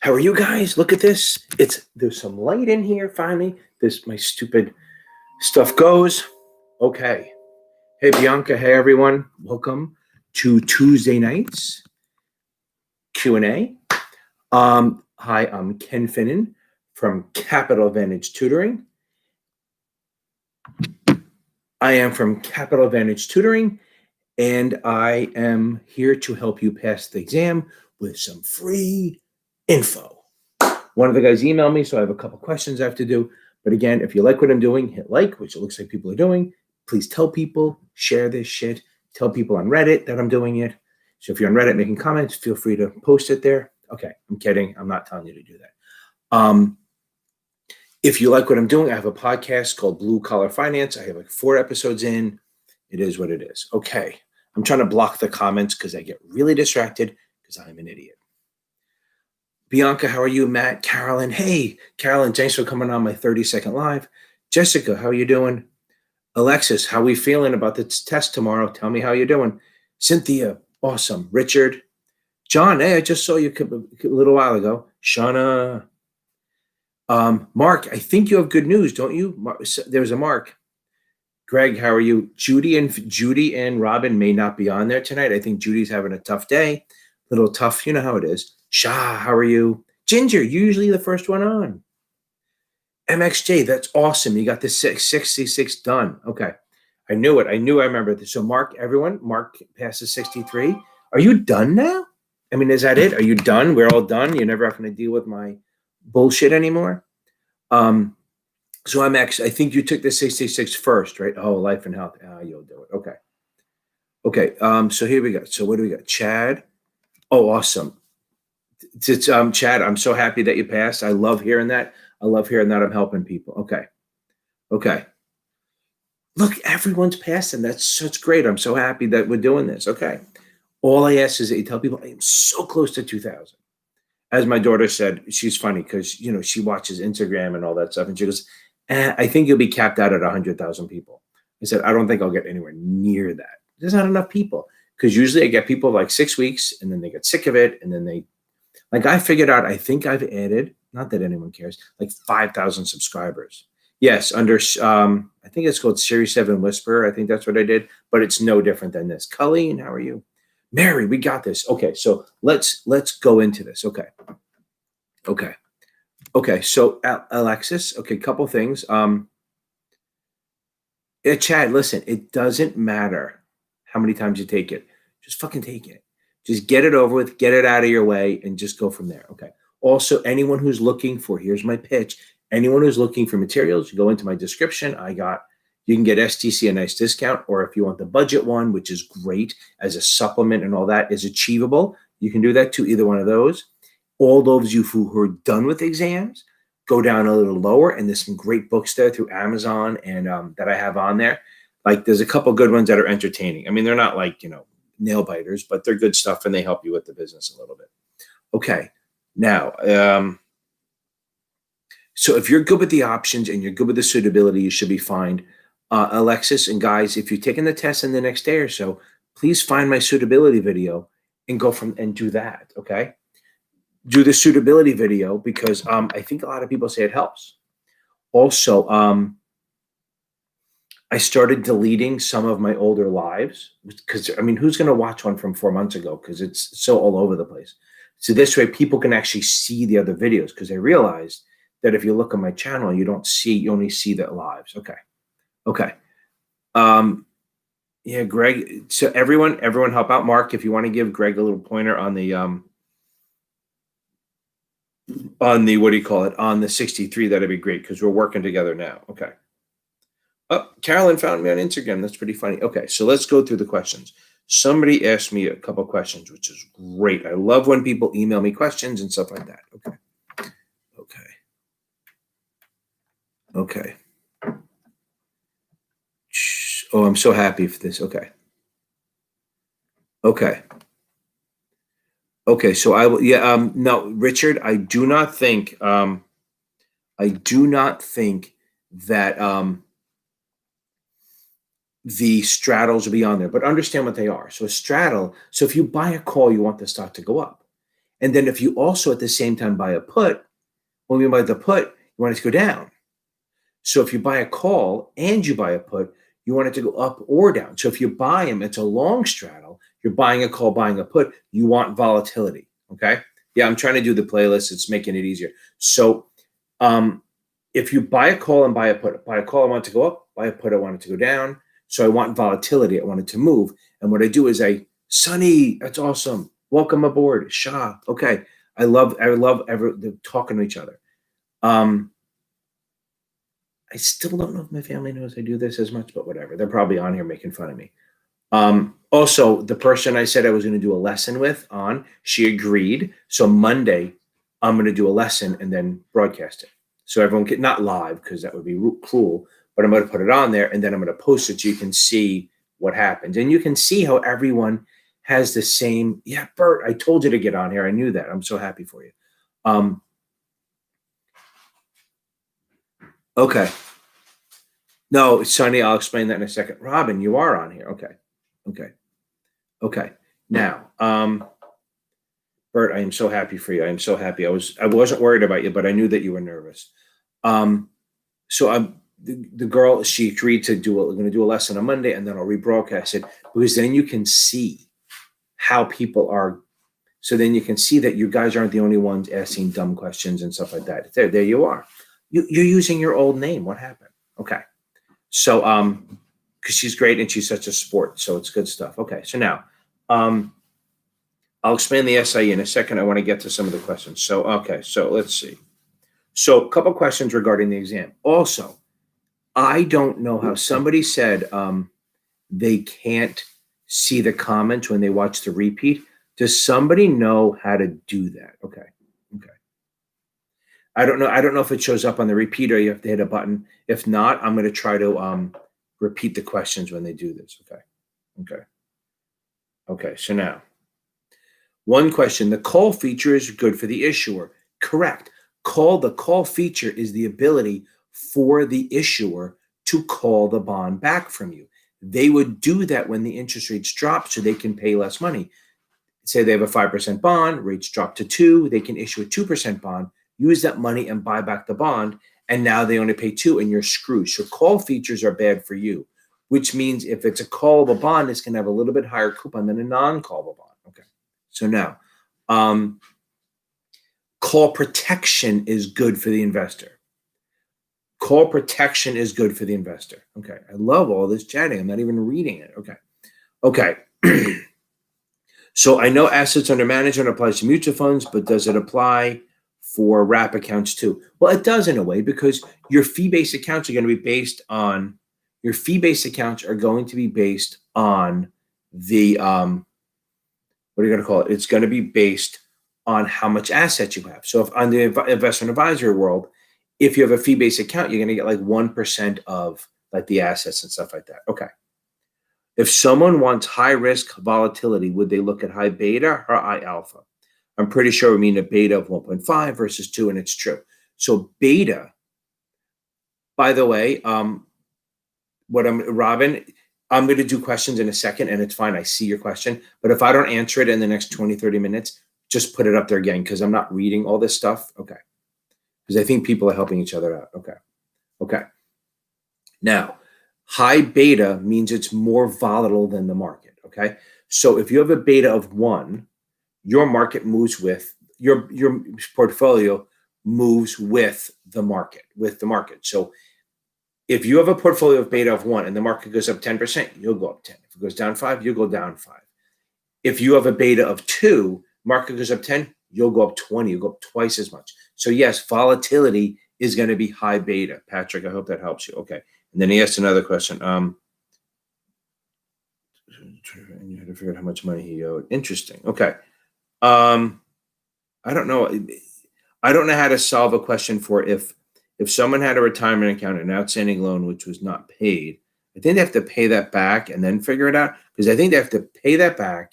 How are you guys? Look at this. There's some light in here finally. My stupid stuff goes. Okay. Hey Bianca, hey everyone. Welcome to Tuesday nights Q&A. Hi, I'm Ken Finnan from Capital Advantage Tutoring. I am from Capital Advantage Tutoring, and I am here to help you pass the exam with some free info. One of the guys emailed me, so I have a couple questions I have to do. But again, if you like what I'm doing, hit like, which it looks like people are doing. Please tell people, share this shit. Tell people on Reddit that I'm doing it. So if you're on Reddit making comments, feel free to post it there. Okay, I'm kidding. I'm not telling you to do that. If you like what I'm doing, I have a podcast called Blue Collar Finance. I have like 4 episodes in. It is what it is. Okay, I'm trying to block the comments because I get really distracted because I'm an idiot. Bianca, how are you? Matt, Carolyn. Hey, Carolyn, thanks for coming on my 30-second live. Jessica, how are you doing? Alexis, how are we feeling about the test tomorrow? Tell me how you're doing. Cynthia, awesome. Richard, John, hey, I just saw you a little while ago. Shauna, Mark, I think you have good news, don't you? There's a Mark. Greg, how are you? Judy and Robin may not be on there tonight. I think Judy's having a tough day. A little tough, you know how it is. Shah, how are you? Ginger, usually the first one on. MXJ, that's awesome. You got the 66 done. Okay. I knew it. I remember this. So Mark passes 63. Are you done now? I mean, is that it? Are you done? We're all done. You're never going to deal with my bullshit anymore. So I think you took the 66 first, right? Oh, life and health. You'll do it. Okay. Okay. So here we go. So what do we got? Chad. Oh, awesome. It's Chad, I'm so happy that you passed. I love hearing that. I'm helping people. Okay. Look, everyone's passing. That's great. I'm so happy that we're doing this. Okay. All I ask is that you tell people I am so close to 2,000. As my daughter said, she's funny because she watches Instagram and all that stuff, and she goes, I think you'll be capped out at 100,000 people. I said, I don't think I'll get anywhere near that. There's not enough people, because usually I get people like 6 weeks and then they get sick of it, and then I figured out, I think I've added, not that anyone cares, like 5,000 subscribers. Yes, under, I think it's called Series 7 Whisper. I think that's what I did, but it's no different than this. Colleen, how are you? Mary, we got this. Okay, so let's go into this. Okay, so Alexis, okay, couple things. Chad, listen, it doesn't matter how many times you take it. Just fucking take it. Just get it over with, get it out of your way, and just go from there. Okay. Also, anyone who's looking for, here's my pitch. Anyone who's looking for materials, you go into my description. You can get STC a nice discount, or if you want the budget one, which is great as a supplement and all that is achievable, you can do that too, either one of those. All those of you who are done with exams, go down a little lower, and there's some great books there through Amazon and that I have on there. Like there's a couple good ones that are entertaining. I mean, they're not like, nail biters, but they're good stuff and they help you with the business a little bit. Okay. Now, so if you're good with the options and you're good with the suitability, you should be fine. Alexis and guys, if you're taking the test in the next day or so, please find my suitability video and go and do that. Okay. Do the suitability video because I think a lot of people say it helps. Also, I started deleting some of my older lives because, I mean, who's going to watch one from 4 months ago? Because it's so all over the place. So this way people can actually see the other videos, because I realized that if you look on my channel, you only see the lives. Okay. Yeah, Greg. So everyone help out Mark. If you want to give Greg a little pointer on the, what do you call it? On the 63, that'd be great, because we're working together now. Okay. Oh, Carolyn found me on Instagram. That's pretty funny. Okay, so let's go through the questions. Somebody asked me a couple questions, which is great. I love when people email me questions and stuff like that. Okay. Oh, I'm so happy for this. Okay. So I will. Yeah. No, Richard. I do not think that the straddles will be on there, but understand what they are. So a straddle, so if you buy a call, you want the stock to go up. And then if you also at the same time buy a put, when you buy the put, you want it to go down. So if you buy a call and you buy a put, you want it to go up or down. So if you buy them, it's a long straddle. You're buying a call, buying a put. You want volatility. Okay. Yeah, I'm trying to do the playlist. It's making it easier. So if you buy a call and buy a put, buy a call, I want it to go up. Buy a put, I want it to go down. So I want volatility. I want it to move. And what I do is Sonny, that's awesome. Welcome aboard. Shah. Okay. I love talking to each other. I still don't know if my family knows I do this as much, but whatever. They're probably on here making fun of me. Also, the person I said I was going to do a lesson with she agreed. So Monday, I'm going to do a lesson and then broadcast it. So everyone can, not live because that would be cruel, but I'm going to put it on there and then I'm going to post it so you can see what happens. And you can see how everyone has the same, yeah, Bert, I told you to get on here. I knew that. I'm so happy for you. Okay. No, Sonny, I'll explain that in a second. Robin, you are on here. Okay. Now, Bert, I am so happy for you. I am so happy. I wasn't worried about you, but I knew that you were nervous. So the girl, she agreed to we're going to do a lesson on Monday and then I'll rebroadcast it because then you can see how people are. So then you can see that you guys aren't the only ones asking dumb questions and stuff like that. There you are. You're using your old name. What happened? Okay. So, because she's great and she's such a sport, so it's good stuff. Okay, so now, I'll explain the SIE in a second. I want to get to some of the questions. So, okay, so let's see. So, a couple questions regarding the exam. Also, I don't know how somebody said they can't see the comments when they watch the repeat. Does somebody know how to do that? Okay. I don't know if it shows up on the repeat or you have to hit a button. If not, I'm going to try to repeat the questions when they do this. Okay. So now, one question: the call feature is good for the issuer. Correct. The call feature is the ability for the issuer to call the bond back from you. They would do that when the interest rates drop, so they can pay less money. Say they have a 5% bond, rates drop to 2, they can issue a 2% bond. Use that money and buy back the bond, and now they only pay 2 and you're screwed. So call features are bad for you, which means if it's a callable bond, it's going to have a little bit higher coupon than a non-callable bond. Okay. So now, call protection is good for the investor. Call protection is good for the investor. Okay. I love all this chatting. I'm not even reading it. Okay. So I know assets under management applies to mutual funds, but does it apply for wrap accounts too? Well, it does in a way because your fee-based accounts are going to be based on the what are you going to call it? It's going to be based on how much assets you have. So if on the investment advisory world, if you have a fee-based account, you're going to get like 1% of like the assets and stuff like that. Okay. If someone wants high risk volatility, would they look at high beta or high alpha? I'm pretty sure we mean a beta of 1.5 versus 2, and it's true. So beta, by the way, Robin, I'm going to do questions in a second, and it's fine. I see your question. But if I don't answer it in the next 20, 30 minutes, just put it up there again because I'm not reading all this stuff. Okay. Because I think people are helping each other out. Okay. Now, high beta means it's more volatile than the market. Okay. So if you have a beta of 1, your market moves with your portfolio moves with the market. So if you have a portfolio of beta of 1 and the market goes up 10%, you'll go up 10. If it goes down 5, you'll go down 5. If you have a beta of 2, market goes up 10, you'll go up 20. You'll go up twice as much. So yes, volatility is going to be high beta. Patrick, I hope that helps you. Okay. And then he asked another question. You had to figure out how much money he owed. Interesting. Okay. I don't know. I don't know how to solve a question for if someone had a retirement account and an outstanding loan which was not paid. I think they have to pay that back and then figure it out because I think they have to pay that back.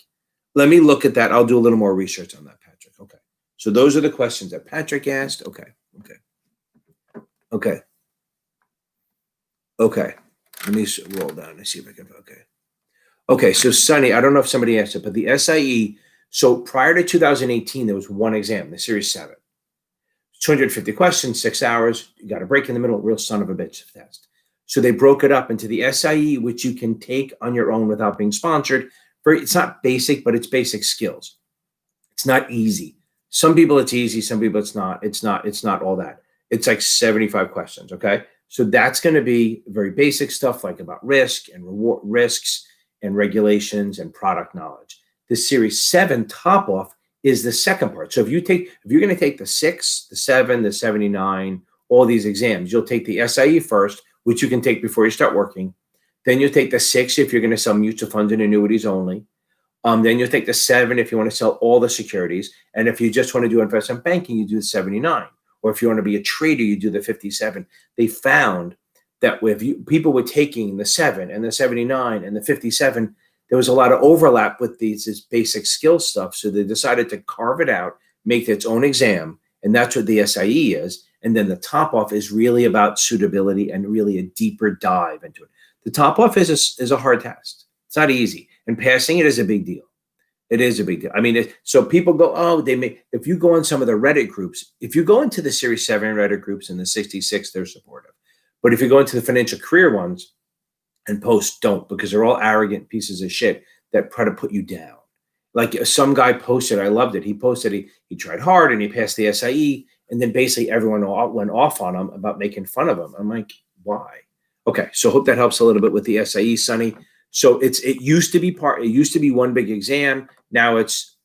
Let me look at that. I'll do a little more research on that, Patrick. Okay. So those are the questions that Patrick asked. Okay. Let me roll down and see if I can, okay. Okay, so Sunny, I don't know if somebody asked it, but the SIE, so prior to 2018, there was one exam, the Series 7. 250 questions, 6 hours, you got a break in the middle, real son of a bitch test. So they broke it up into the SIE, which you can take on your own without being sponsored. It's not basic, but it's basic skills. It's not easy. Some people it's easy, some people it's not. It's not all that. It's like 75 questions, okay? So that's going to be very basic stuff like about risk and reward risks and regulations and product knowledge. The Series 7 top off is the second part. So if you're going to take the 6, the 7, the 79, all these exams, you'll take the SIE first, which you can take before you start working. Then you'll take the 6 if you're going to sell mutual funds and annuities only. Then you'll take the 7 if you want to sell all the securities. And if you just want to do investment banking, you do the 79. Or if you want to be a trader, you do the 57. They found that people were taking the 7 and the 79 and the 57, there was a lot of overlap with this basic skill stuff. So they decided to carve it out, make its own exam. And that's what the SIE is. And then the top off is really about suitability and really a deeper dive into it. The top off is a hard test. It's not easy. And passing it is a big deal. It is a big deal. I mean, so people go, oh, if you go on some of the Reddit groups, if you go into the Series 7 Reddit groups and the 66, they're supportive. But if you go into the financial career ones and post, don't, because they're all arrogant pieces of shit that try to put you down. Like some guy posted, I loved it. He posted, he tried hard and he passed the SIE. And then basically everyone went off on him about making fun of him. I'm like, why? Okay, so hope that helps a little bit with the SIE, Sonny. So it used to be one big exam. Now it's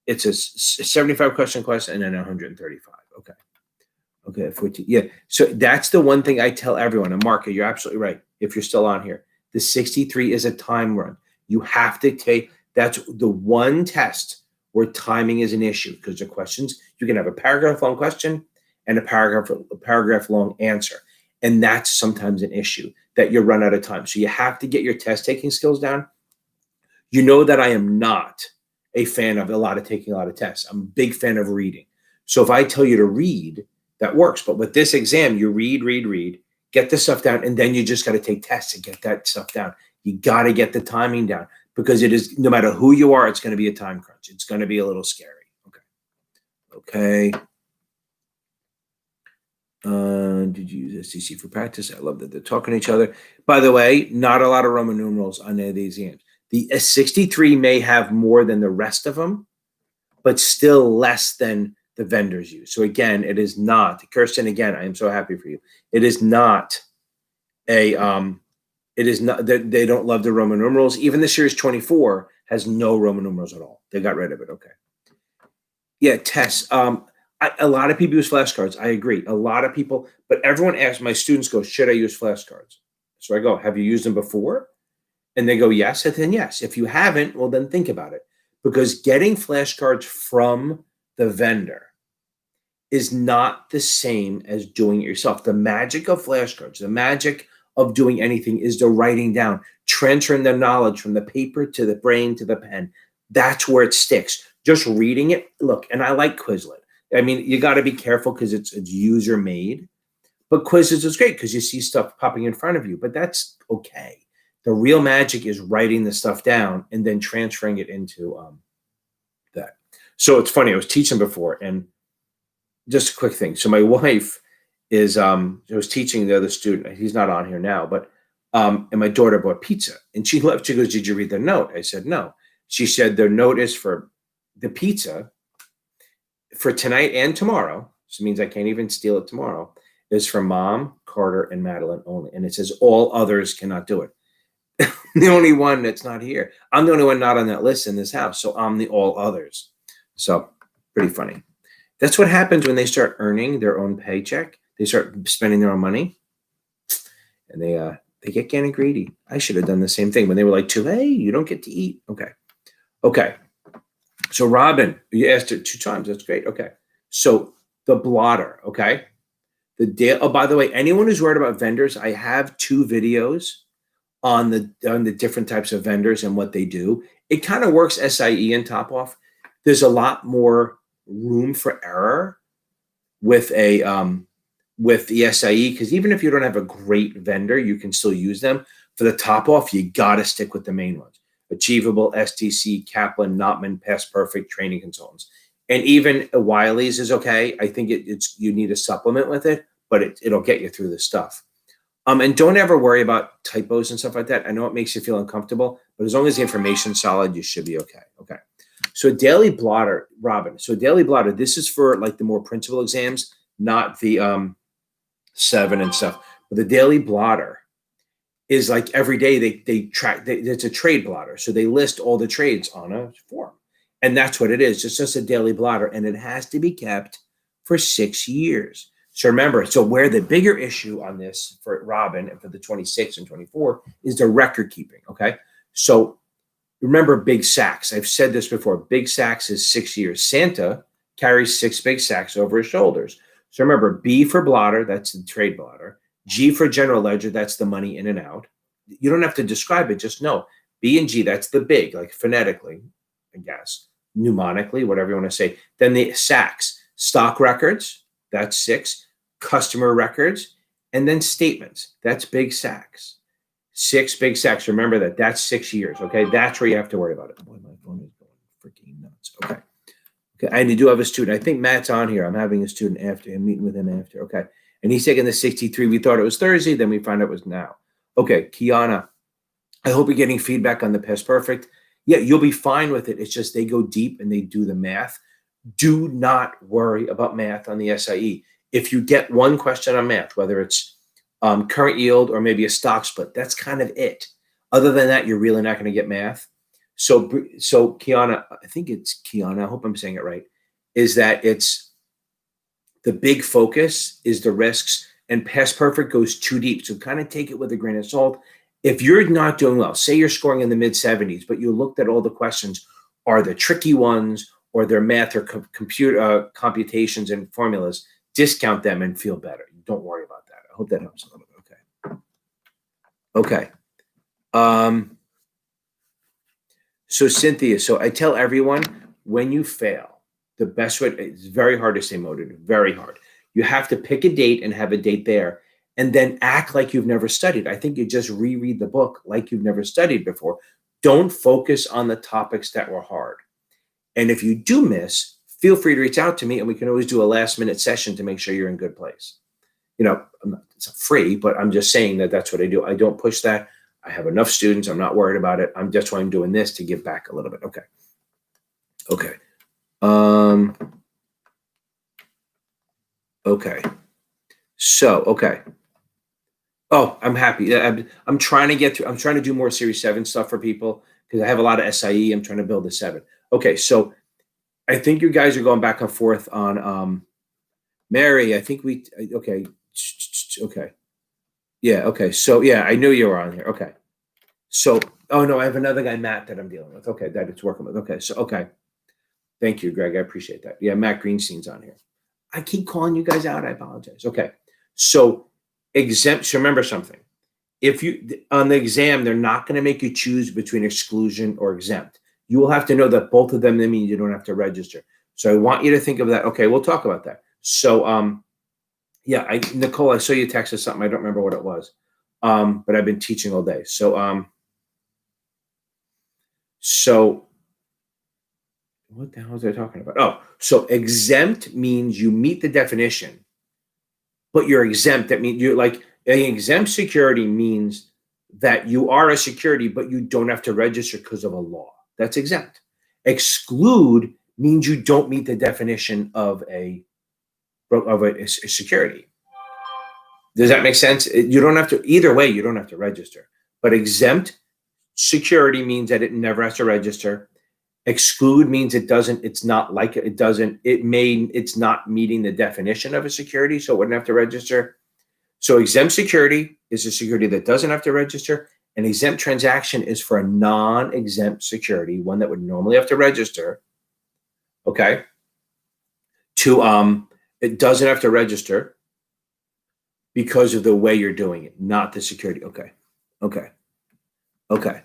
a 75 question and then 135. Okay, 14. Yeah. So that's the one thing I tell everyone. And Mark, you're absolutely right. If you're still on here, the 63 is a time run. You have to take. That's the one test where timing is an issue because the questions you can have a paragraph long question and a paragraph long answer. And that's sometimes an issue that you run out of time. So you have to get your test taking skills down. You know that I am not a fan of taking a lot of tests. I'm a big fan of reading. So if I tell you to read, that works. But with this exam, you read, get the stuff down, and then you just got to take tests to get that stuff down. You got to get the timing down because it is, no matter who you are, it's going to be a time crunch. It's going to be a little scary. Okay. Did you use STC for practice? I love that they're talking to each other. By the way, not a lot of Roman numerals on any of these exams. The 63 may have more than the rest of them, but still less than the vendors use. So again, it is not, Kirsten, again, I am so happy for you. It is not they don't love the Roman numerals. Even the Series 24 has no Roman numerals at all. They got rid of it. Okay. Yeah, tests. A lot of people use flashcards. I agree. A lot of people, but everyone asks, my students go, should I use flashcards? So I go, have you used them before? And they go, yes. And then yes. If you haven't, well, then think about it. Because getting flashcards from the vendor is not the same as doing it yourself. The magic of flashcards, the magic of doing anything is the writing down, transferring the knowledge from the paper to the brain to the pen. That's where it sticks. Just reading it. Look, and I like Quizlet. I mean, you got to be careful because it's user made, but Quizzes is great because you see stuff popping in front of you, but that's okay. The real magic is writing the stuff down and then transferring it into that. So it's funny. I was teaching before, and just a quick thing. So my wife is, I was teaching the other student. He's not on here now, but and my daughter bought pizza, and she left. She goes, "Did you read the note?" I said, "No." She said, "The note is for the pizza for tonight and tomorrow." So it means I can't even steal it tomorrow. Is for Mom, Carter, and Madeline only, and it says all others cannot do it. The only one that's not here. I'm the only one not on that list in this house, so I'm the all others. So pretty funny. That's what happens when they start earning their own paycheck. They start spending their own money, and they get kind of greedy. I should have done the same thing when they were like, hey, you don't get to eat. Okay. So Robin, you asked it 2 times. That's great. Okay. So the blotter. Okay. Oh, by the way, anyone who's worried about vendors, I have 2 videos on the different types of vendors and what they do. It kind of works SIE and top off. There's a lot more room for error with a with the SIE, because even if you don't have a great vendor, you can still use them. For the top off, you got to stick with the main ones. Achievable, STC, Kaplan, Notman, Past Perfect, Training Consultants. And even Wiley's is okay. I think it's you need a supplement with it, but it'll get you through this stuff. And don't ever worry about typos and stuff like that. I know it makes you feel uncomfortable, but as long as the information's solid, you should be okay. Okay. So daily blotter, Robin. So daily blotter, this is for like the more principal exams, not the 7 and stuff. But the daily blotter is like every day they track. It's a trade blotter, so they list all the trades on a form, and that's what it is. It's just a daily blotter, and it has to be kept for 6 years. So remember, so where the bigger issue on this for Robin and for the 26 and 24 is the record keeping. Okay, so remember big sacks. I've said this before. Big sacks is 6 years. Santa carries 6 big sacks over his shoulders. So remember, B for blotter, that's the trade blotter. G for general ledger, that's the money in and out. You don't have to describe it, just know. B and G, that's the big, like phonetically, I guess, mnemonically, whatever you want to say. Then the sacks, stock records, that's 6, customer records, and then statements, that's big sacks. 6 big sacks, remember that, that's 6 years, okay? That's where you have to worry about it. Boy, my phone is going freaking nuts, okay. Okay, I do have a student. I think Matt's on here. I'm having a student after. I'm meeting with him after. Okay. And he's taking the 63. We thought it was Thursday. Then we found out it was now. Okay, Kiana, I hope you're getting feedback on the Past Perfect. Yeah, you'll be fine with it. It's just they go deep and they do the math. Do not worry about math on the SIE. If you get one question on math, whether it's current yield or maybe a stock split, that's kind of it. Other than that, you're really not going to get math. So Kiana, I think it's Kiana, I hope I'm saying it right, is that it's the big focus is the risks, and Past Perfect goes too deep. So kind of take it with a grain of salt. If you're not doing well, say you're scoring in the mid 70s, but you looked at all the questions, are the tricky ones or their math or computer computations and formulas, discount them and feel better. Don't worry about that. I hope that helps a little bit. Okay. Okay. So Cynthia, so I tell everyone when you fail, the best way, it's very hard to stay motivated, very hard. You have to pick a date and have a date there and then act like you've never studied. I think you just reread the book like you've never studied before. Don't focus on the topics that were hard. And if you do miss, feel free to reach out to me and we can always do a last minute session to make sure you're in good place. You know, it's free, but I'm just saying that that's what I do. I don't push that. I have enough students. I'm not worried about it. That's why I'm doing this to give back a little bit. Okay. Okay. Okay. So, okay. Oh, I'm happy. I'm trying to get through. I'm trying to do more Series 7 stuff for people because I have a lot of SIE. I'm trying to build a 7. Okay. So I think you guys are going back and forth on Mary. I think okay. Okay. Yeah. Okay. So yeah, I knew you were on here. Okay. So, oh no, I have another guy, Matt, that I'm dealing with. Okay. That it's working with. Okay. So, okay. Thank you, Greg. I appreciate that. Yeah. Matt Greenstein's on here. I keep calling you guys out. I apologize. Okay. So exempt. So remember something. If you, on the exam, they're not going to make you choose between exclusion or exempt. You will have to know that both of them, they mean you don't have to register. So I want you to think of that. Okay. We'll talk about that. So, yeah, Nicole, I saw you texted something. I don't remember what it was. But I've been teaching all day. So what the hell was I talking about? Oh, so exempt means you meet the definition, but you're exempt. That means you're like an exempt security means that you are a security, but you don't have to register because of a law. That's exempt. Exclude means you don't meet the definition of a security. Does that make sense? You don't have to, either way, you don't have to register. But exempt security means that it never has to register. Exclude means it's not meeting the definition of a security, so it wouldn't have to register. So exempt security is a security that doesn't have to register. An exempt transaction is for a non-exempt security, one that would normally have to register. Okay. It doesn't have to register because of the way you're doing it, not the security. Okay. Okay. Okay.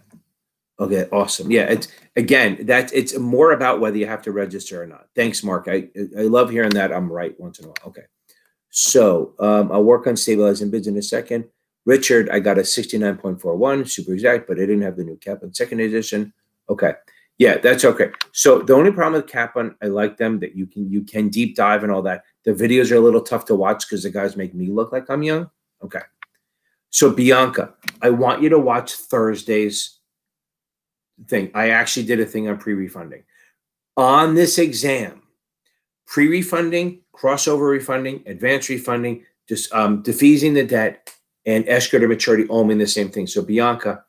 Okay. Awesome. Yeah. It's more about whether you have to register or not. Thanks, Mark. I love hearing that I'm right once in a while. Okay. So I'll work on stabilizing bids in a second. Richard, I got a 69.41, super exact, but I didn't have the new Kaplan second edition. Okay. Yeah, that's okay. So the only problem with Kaplan, I like them that you can deep dive and all that. The videos are a little tough to watch because the guys make me look like I'm young. Okay. So Bianca, I want you to watch Thursday's thing. I actually did a thing on pre-refunding. On this exam, pre-refunding, crossover refunding, advanced refunding, just defeasing the debt, and escrow to maturity all mean the same thing. So Bianca,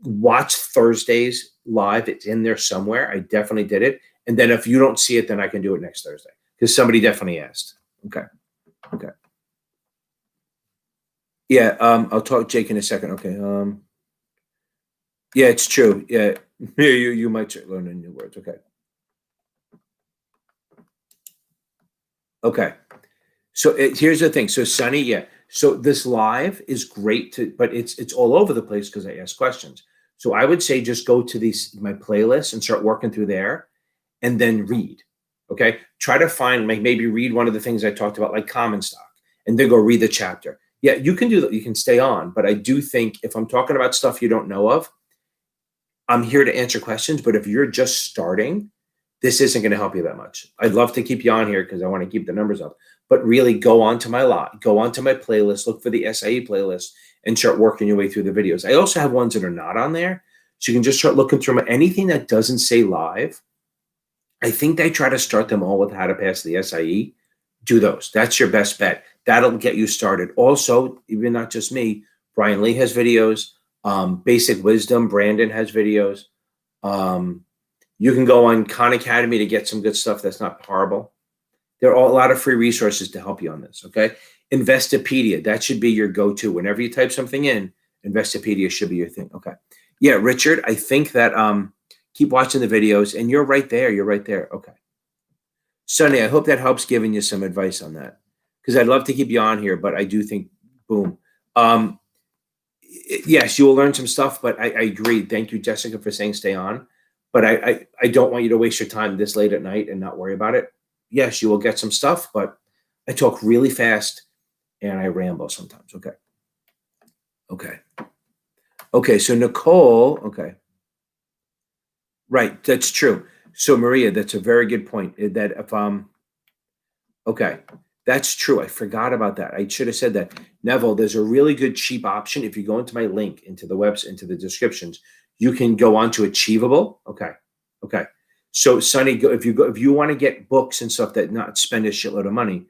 watch Thursday's live. It's in there somewhere. I definitely did it. And then if you don't see it, then I can do it next Thursday because somebody definitely asked. Okay. Okay. Yeah. I'll talk to Jake in a second. Okay. Yeah, it's true. Yeah. You might learn new words. Okay. Okay. So here's the thing. So Sunny, yeah. So this live is great but it's all over the place because I ask questions. So I would say just go to my playlist and start working through there and then read. Okay. Try to find maybe read one of the things I talked about, like common stock, and then go read the chapter. Yeah, you can do that. You can stay on. But I do think if I'm talking about stuff you don't know of, I'm here to answer questions. But if you're just starting, this isn't going to help you that much. I'd love to keep you on here because I want to keep the numbers up, but really go onto my playlist, look for the SIE playlist and start working your way through the videos. I also have ones that are not on there. So you can just start looking through anything that doesn't say live. I think they try to start them all with how to pass the SIE. Do those. That's your best bet. That'll get you started. Also, even not just me, Brian Lee has videos. Basic Wisdom, Brandon has videos. You can go on Khan Academy to get some good stuff that's not horrible. There are a lot of free resources to help you on this, okay? Investopedia, that should be your go-to. Whenever you type something in, Investopedia should be your thing, okay? Yeah, Richard, I think that keep watching the videos, and you're right there. You're right there, okay. Sunny, I hope that helps giving you some advice on that because I'd love to keep you on here, but I do think, boom. Yes, you will learn some stuff, but I agree. Thank you, Jessica, for saying stay on. But I don't want you to waste your time this late at night and not worry about it. Yes, you will get some stuff, but I talk really fast and I ramble sometimes. Okay. Okay. Okay. So Nicole, okay. Right. That's true. So Maria, that's a very good point. That if okay, that's true. I forgot about that. I should have said that. Neville, there's a really good cheap option. If you go into my link into the website, into the descriptions, you can go on to Achievable. Okay. Okay. So Sonny, if you want to get books and stuff that not spend a shitload of money,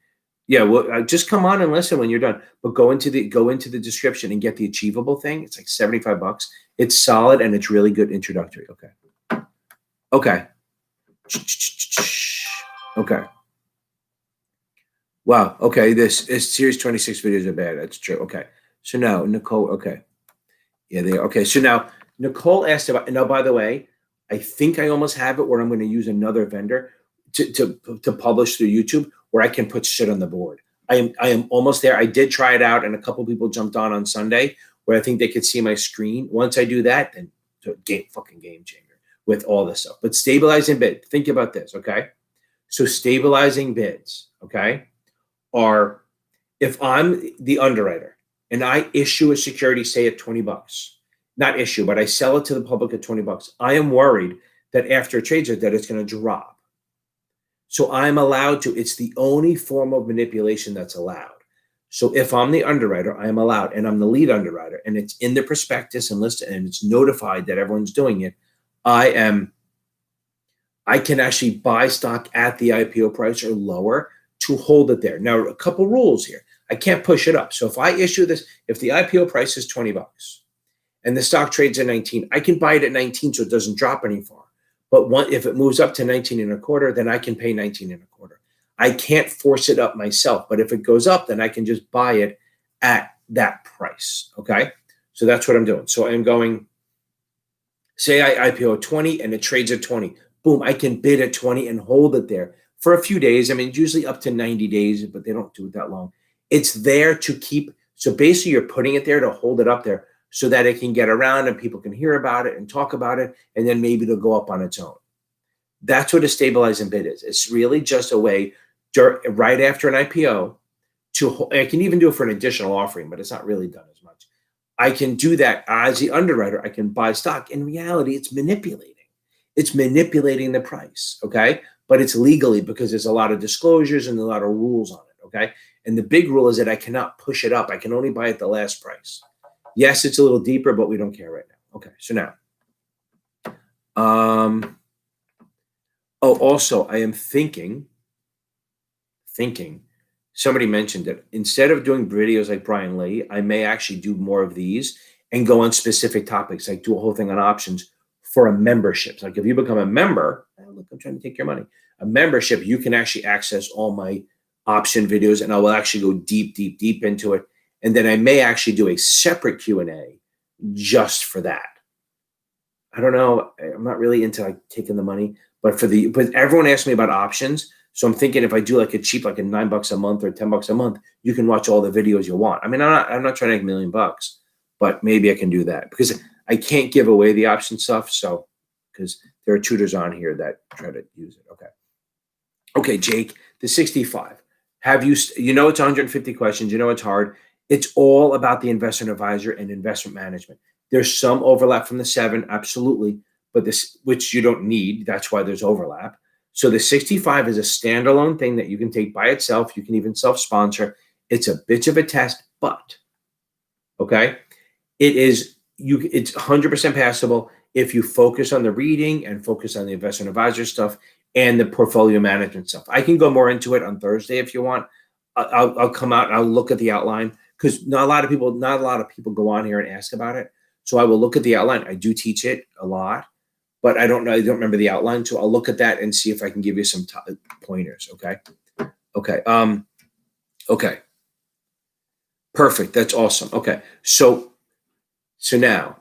yeah, well, just come on and listen when you're done. But go into the description and get the Achievable thing. It's like $75. It's solid and it's really good introductory. Okay. Okay. Okay. Wow. Okay. This is series 26 videos are bad. That's true. Okay. So now Nicole. Okay. Yeah, they are. Okay. So now Nicole asked about, and now, by the way, I think I almost have it where I'm going to use another vendor to publish through YouTube where I can put shit on the board. I am almost there. I did try it out and a couple people jumped on Sunday where I think they could see my screen. Once I do that, then fucking game changer with all this stuff. But stabilizing bid, think about this, okay? So stabilizing bids, okay, are if I'm the underwriter and I issue a security, say at $20, not issue, but I sell it to the public at $20, I am worried that after it trades it, that it's going to drop. So I'm allowed to, it's the only form of manipulation that's allowed. So if I'm the underwriter, I am allowed, and I'm the lead underwriter, and it's in the prospectus and listed, and it's notified that everyone's doing it, I can actually buy stock at the IPO price or lower to hold it there. Now, a couple rules here. I can't push it up. So if I issue this, if the IPO price is $20 and the stock trades at 19, I can buy it at 19 so it doesn't drop any far. But if it moves up to 19 and a quarter, then I can pay 19 and a quarter. I can't force it up myself, but if it goes up, then I can just buy it at that price. Okay. So that's what I'm doing. So I'm going, say I IPO at 20 and it trades at 20. Boom, I can bid at 20 and hold it there for a few days. I mean, usually up to 90 days, but they don't do it that long. It's there to keep. So basically you're putting it there to hold it up there so that it can get around and people can hear about it and talk about it. And then maybe it'll go up on its own. That's what a stabilizing bid is. It's really just a way right after an IPO I can even do it for an additional offering, but it's not really done as much. I can do that as the underwriter. I can buy stock. In reality, it's manipulating. It's manipulating the price, okay? But it's legally because there's a lot of disclosures and a lot of rules on it, okay? And the big rule is that I cannot push it up. I can only buy at the last price. Yes, it's a little deeper, but we don't care right now. Okay, so now. Also, I am thinking, somebody mentioned that instead of doing videos like Brian Lee, I may actually do more of these and go on specific topics, like do a whole thing on options for a membership. Like if you become a member, oh, look, I'm trying to take your money. A membership, you can actually access all my option videos, and I will actually go deep into it. And then I may actually do a separate Q&A just for that. I don't know. I'm not really into like taking the money, but everyone asks me about options. So I'm thinking if I do like a cheap, like a $9 a month or $10 a month, you can watch all the videos you want. I mean, I'm not trying to make $1 million, but maybe I can do that because I can't give away the option stuff. So, because there are tutors on here that try to use it. Okay, Jake, the 65. It's 150 questions. It's hard. It's all about the investment advisor and investment management. There's some overlap from the 7, absolutely, but which you don't need. That's why there's overlap. So the 65 is a standalone thing that you can take by itself. You can even self-sponsor. It's a bitch of a test, but okay, it's 100% passable if you focus on the reading and focus on the investment advisor stuff and the portfolio management stuff. I can go more into it on Thursday if you want. I'll come out and I'll look at the outline because not a lot of people go on here and ask about it. So I will look at the outline. I do teach it a lot, but I don't remember the outline. So I'll look at that and see if I can give you some pointers. Okay. Okay. Perfect. That's awesome. Okay. So now,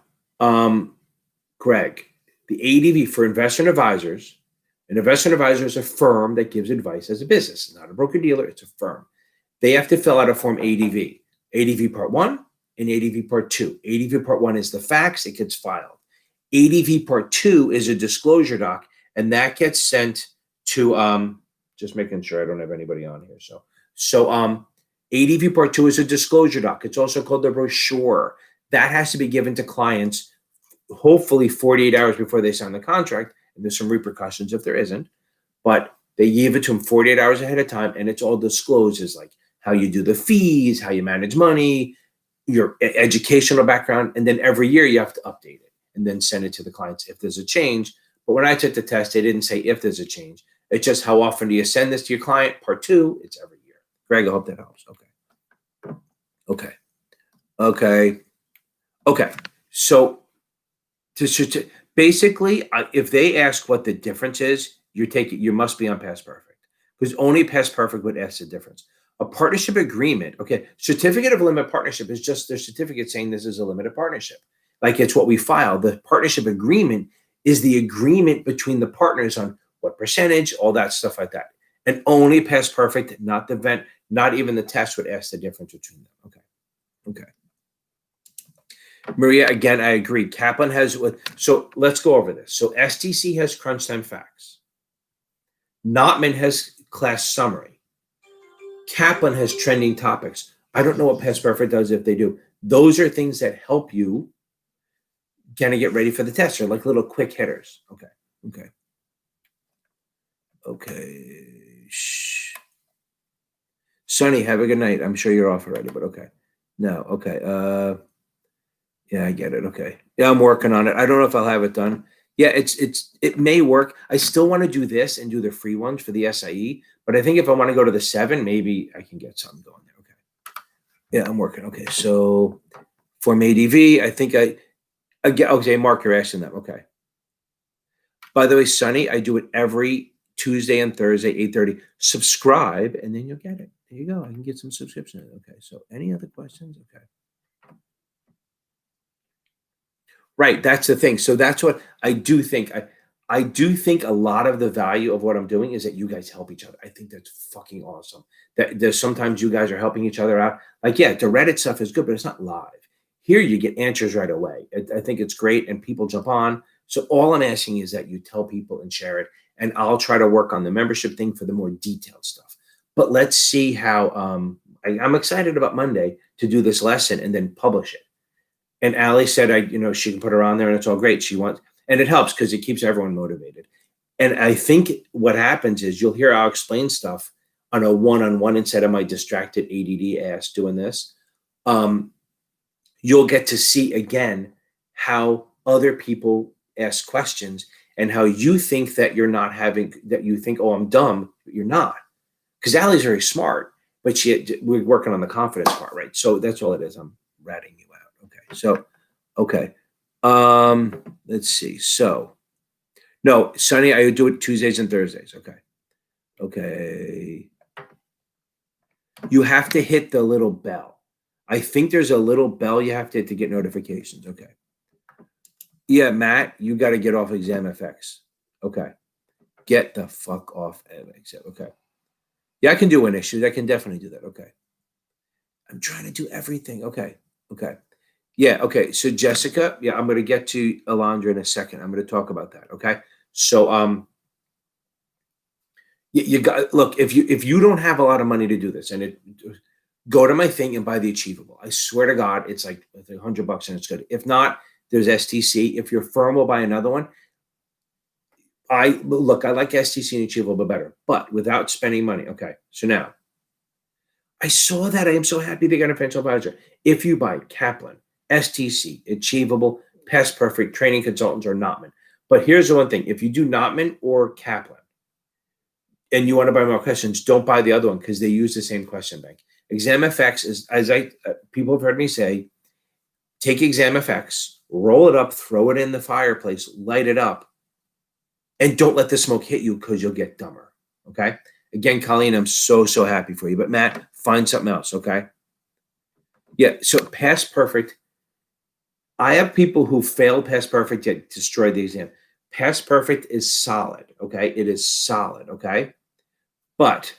Greg, the ADV for investment advisors. An investment advisor is a firm that gives advice as a business. It's not a broker-dealer. It's a firm. They have to fill out a form ADV. ADV Part 1 and ADV Part 2. ADV Part 1 is the facts. It gets filed. ADV Part 2 is a disclosure doc, and that gets sent to just making sure I don't have anybody on here. So ADV Part 2 is a disclosure doc. It's also called the brochure. That has to be given to clients hopefully 48 hours before they sign the contract. And there's some repercussions if there isn't, but they gave it to them 48 hours ahead of time, and it's all disclosed as like how you do the fees, how you manage money, your educational background, and then every year you have to update it and then send it to the clients if there's a change. But when I took the test, they didn't say if there's a change. It's just how often do you send this to your client? Part 2, it's every year. Greg, I hope that helps. Okay. So basically, if they ask what the difference is, you must be on Past Perfect because only Past Perfect would ask the difference. A partnership agreement, certificate of limited partnership is just their certificate saying this is a limited partnership. Like it's what we file. The partnership agreement is the agreement between the partners on what percentage, all that stuff like that. And only Past Perfect, not the event, not even the test would ask the difference between them. Okay. Maria, again, I agree. Kaplan has so let's go over this. So STC has crunch time facts. Notman has class summary. Kaplan has trending topics. I don't know what Past Perfect does if they do. Those are things that help you kind of get ready for the test. They're like little quick hitters. Okay. Shh. Sonny, have a good night. I'm sure you're off already, but okay. No, okay. Yeah, I get it. Okay. Yeah, I'm working on it. I don't know if I'll have it done. Yeah, it may work. I still want to do this and do the free ones for the SIE, but I think if I want to go to the 7, maybe I can get something going there. Okay. Yeah, I'm working. Okay. So Form ADV, I think okay, Mark, you're asking them. Okay. By the way, Sonny, I do it every Tuesday and Thursday, 8:30. Subscribe, and then you'll get it. There you go. I can get some subscription. Okay. So any other questions? Okay. Right. That's the thing. So that's what I do think. I do think a lot of the value of what I'm doing is that you guys help each other. I think that's fucking awesome. That there's sometimes you guys are helping each other out. Like, yeah, the Reddit stuff is good, but it's not live. Here you get answers right away. I think it's great and people jump on. So all I'm asking is that you tell people and share it. And I'll try to work on the membership thing for the more detailed stuff. But let's see how I'm excited about Monday to do this lesson and then publish it. And Allie said, she can put her on there and it's all great. And it helps because it keeps everyone motivated. And I think what happens is you'll hear I'll explain stuff on a one-on-one instead of my distracted ADD ass doing this. You'll get to see again how other people ask questions and how you think that you think, oh, I'm dumb, but you're not. Because Allie's very smart, but we're working on the confidence part, right? So that's all it is. I'm ratting you out. Okay. So, okay. Let's see. So, no, Sunny, I do it Tuesdays and Thursdays. Okay. Okay. You have to hit the little bell. I think there's a little bell you have to hit to get notifications. Okay. Yeah, Matt, you got to get off ExamFX. Okay. Get the fuck off Exam. Okay. Yeah, I can do an issue. I can definitely do that. Okay. I'm trying to do everything. Okay. Okay. Yeah. Okay. So Jessica, yeah, I'm going to get to Alondra in a second. I'm going to talk about that. Okay. So, you got, look, if you don't have a lot of money to do this go to my thing and buy the Achievable. I swear to God, it's like $100 and it's good. If not, there's STC. If your firm will buy another one, I like STC and Achievable but better, but without spending money. Okay. So now I saw that. I am so happy they got a financial advisor. If you buy Kaplan, STC, Achievable, Past Perfect, Training Consultants, or Notman. But here's the one thing. If you do Notman or Kaplan and you want to buy more questions, don't buy the other one because they use the same question bank. ExamFX is, as people have heard me say, take ExamFX, roll it up, throw it in the fireplace, light it up, and don't let the smoke hit you because you'll get dumber. Okay. Again, Colleen, I'm so happy for you. But Matt, find something else. Okay. Yeah. So Past Perfect. I have people who failed Past Perfect yet destroyed the exam. Past Perfect is solid. Okay. It is solid. Okay. But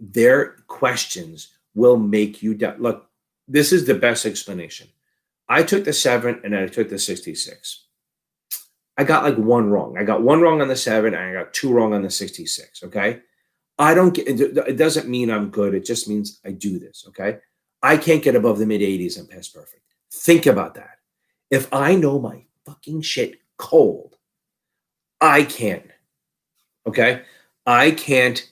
their questions will make you doubt. Look, this is the best explanation. I took the 7 and I took the 66. I got like one wrong. I got one wrong on the 7 and I got 2 wrong on the 66. Okay. It doesn't mean I'm good. It just means I do this. Okay. I can't get above the mid 80s on Past Perfect. Think about that. If I know my fucking shit cold, I can't. Okay. I can't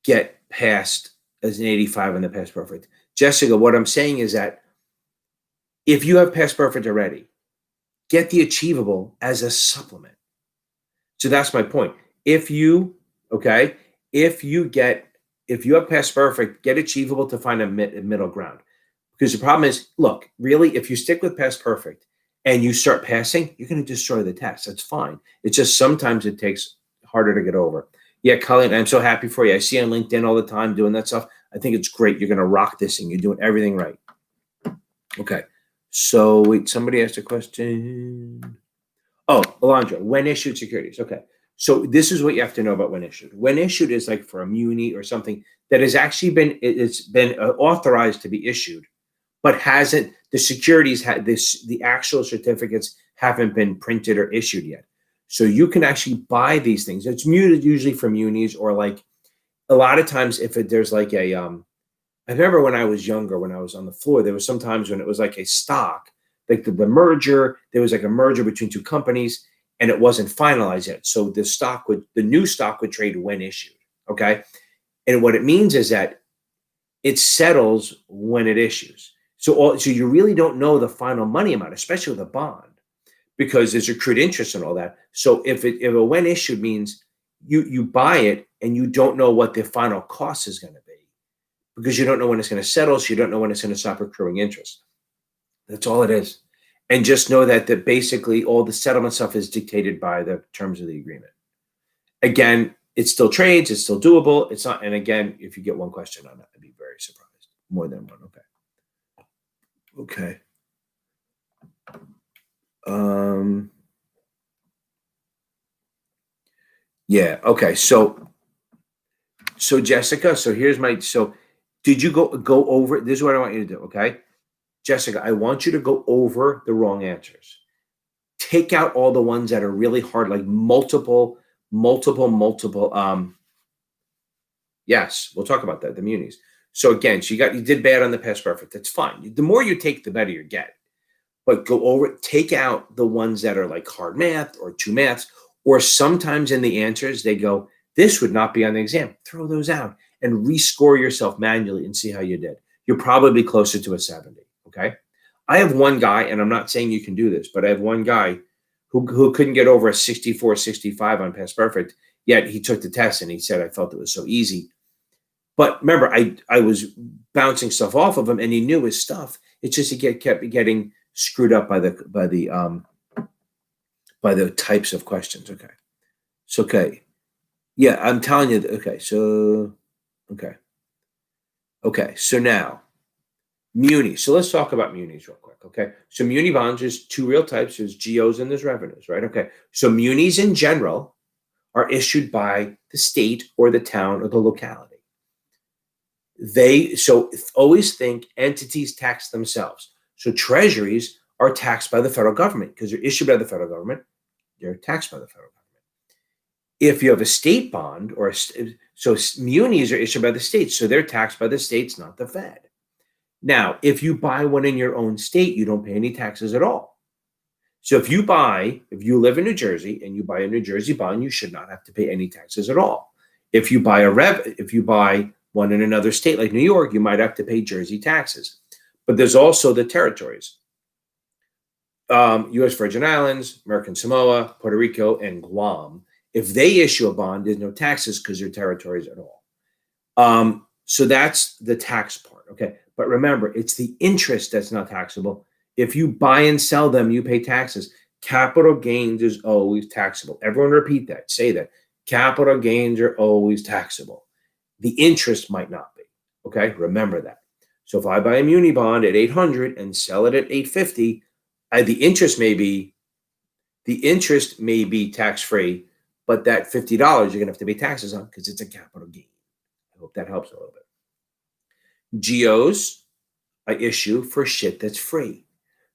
get past as an 85 on the Past Perfect. Jessica, what I'm saying is that if you have Past Perfect already, get the Achievable as a supplement. So that's my point. If you have Past Perfect, get Achievable to find a middle ground. Because the problem is, look, really, if you stick with Past Perfect and you start passing, you're going to destroy the test. That's fine. It's just sometimes it takes harder to get over. Yeah, Colleen, I'm so happy for you. I see you on LinkedIn all the time doing that stuff. I think it's great. You're going to rock this thing. You're doing everything right. Okay. So wait, somebody asked a question. Oh, Alondra, when issued securities. Okay. So this is what you have to know about when issued. When issued is like for a muni or something that has actually been authorized to be issued, but hasn't, the securities had this, the actual certificates haven't been printed or issued yet. So you can actually buy these things. It's usually from munis or like a lot of times there's like I remember when I was younger, when I was on the floor, there was sometimes when it was like a stock, like the merger, there was like a merger between two companies and it wasn't finalized yet. So the new stock would trade when issued. Okay. And what it means is that it settles when it issues. So you really don't know the final money amount, especially with a bond, because there's accrued interest and all that. So if a when issued means you buy it and you don't know what the final cost is going to be, because you don't know when it's going to settle, so you don't know when it's going to stop accruing interest. That's all it is. And just know that basically all the settlement stuff is dictated by the terms of the agreement. Again, it still trades, it's still doable. It's not, and again, if you get one question on it, I'd be very surprised. More than one. Okay. Yeah. Okay. So Jessica, did you go over? This is what I want you to do. Okay. Jessica, I want you to go over the wrong answers. Take out all the ones that are really hard, like multiple Yes, we'll talk about that, the munis. So again, you did bad on the past perfect. That's fine. The more you take, the better you get. But go over, take out the ones that are like hard math or two maths, or sometimes in the answers, they go, this would not be on the exam. Throw those out and rescore yourself manually and see how you did. You'll probably be closer to a 70, okay? I have one guy, and I'm not saying you can do this, but I have one guy who couldn't get over a 64, 65 on past perfect, yet he took the test and he said, I felt it was so easy. But remember, I was bouncing stuff off of him, and he knew his stuff. It's just he kept getting screwed up by the types of questions. Okay, so okay, yeah, I'm telling you. Okay, so so now muni. So let's talk about munis real quick. Okay, so muni bonds, there's two real types. There's GOs and there's revenues, right? Okay, so munis in general are issued by the state or the town or the locality. So always think entities tax themselves. So treasuries are taxed by the federal government because they're issued by the federal government. They're taxed by the federal government. If you have a state bond so munis are issued by the states, so they're taxed by the states, not the Fed. Now, if you buy one in your own state, you don't pay any taxes at all. So if you live in New Jersey and you buy a New Jersey bond, you should not have to pay any taxes at all. If you buy one in another state like New York, you might have to pay Jersey taxes. But there's also the territories. U.S. Virgin Islands, American Samoa, Puerto Rico, and Guam. If they issue a bond, there's no taxes because they're territories at all. So that's the tax part, okay? But remember, it's the interest that's not taxable. If you buy and sell them, you pay taxes. Capital gains is always taxable. Everyone repeat that. Say that. Capital gains are always taxable. The interest might not be, okay? Remember that. So if I buy a muni bond at 800 and sell it at 850, the interest may be tax-free, but that $50 you're gonna have to pay taxes on because it's a capital gain. I hope that helps a little bit. GOs I issue for shit that's free.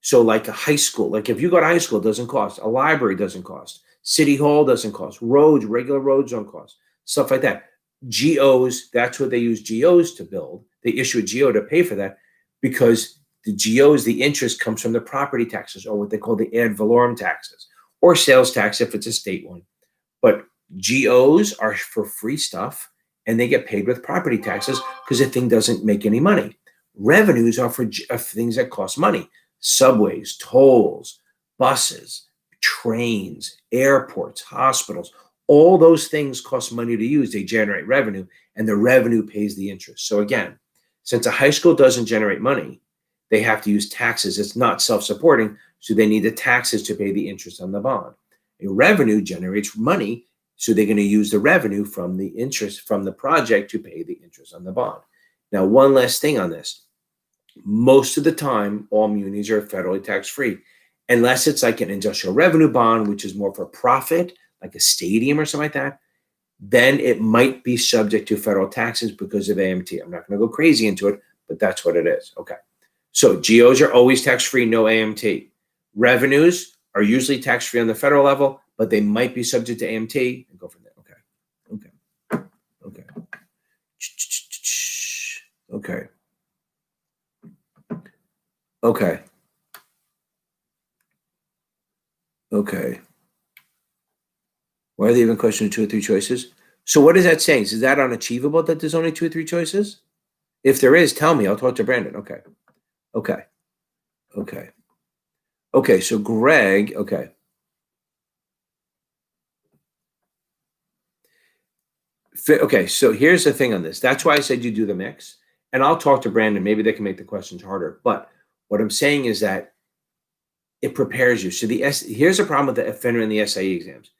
So like a high school, like if you go to high school, it doesn't cost. A library doesn't cost. City Hall doesn't cost. Regular roads don't cost. Stuff like that. GOs, that's what they use GOs to build. They issue a GO to pay for that because the GOs, the interest comes from the property taxes or what they call the ad valorem taxes or sales tax if it's a state one. But GOs are for free stuff and they get paid with property taxes because the thing doesn't make any money. Revenues are for things that cost money. Subways, tolls, buses, trains, airports, hospitals. All those things cost money to use. They generate revenue, and the revenue pays the interest. So again, since a high school doesn't generate money, they have to use taxes. It's not self-supporting, so they need the taxes to pay the interest on the bond. A revenue generates money, so they're going to use the revenue from the interest from the project to pay the interest on the bond. Now, one last thing on this. Most of the time, all munis are federally tax-free, unless it's like an industrial revenue bond, which is more for profit, like a stadium or something like that, then it might be subject to federal taxes because of AMT. I'm not going to go crazy into it, but that's what it is. Okay. So GOs are always tax-free, no AMT. Revenues are usually tax-free on the federal level, but they might be subject to AMT and go from there. Okay. Why are they even questioning 2 or 3 choices? So what is that saying? Is that unachievable that there's only 2 or 3 choices? If there is, tell me. I'll talk to Brandon. Okay, so Greg, okay. Okay, so here's the thing on this. That's why I said you do the mix. And I'll talk to Brandon. Maybe they can make the questions harder. But what I'm saying is that it prepares you. So here's the problem with the FINRA and the SIE exams.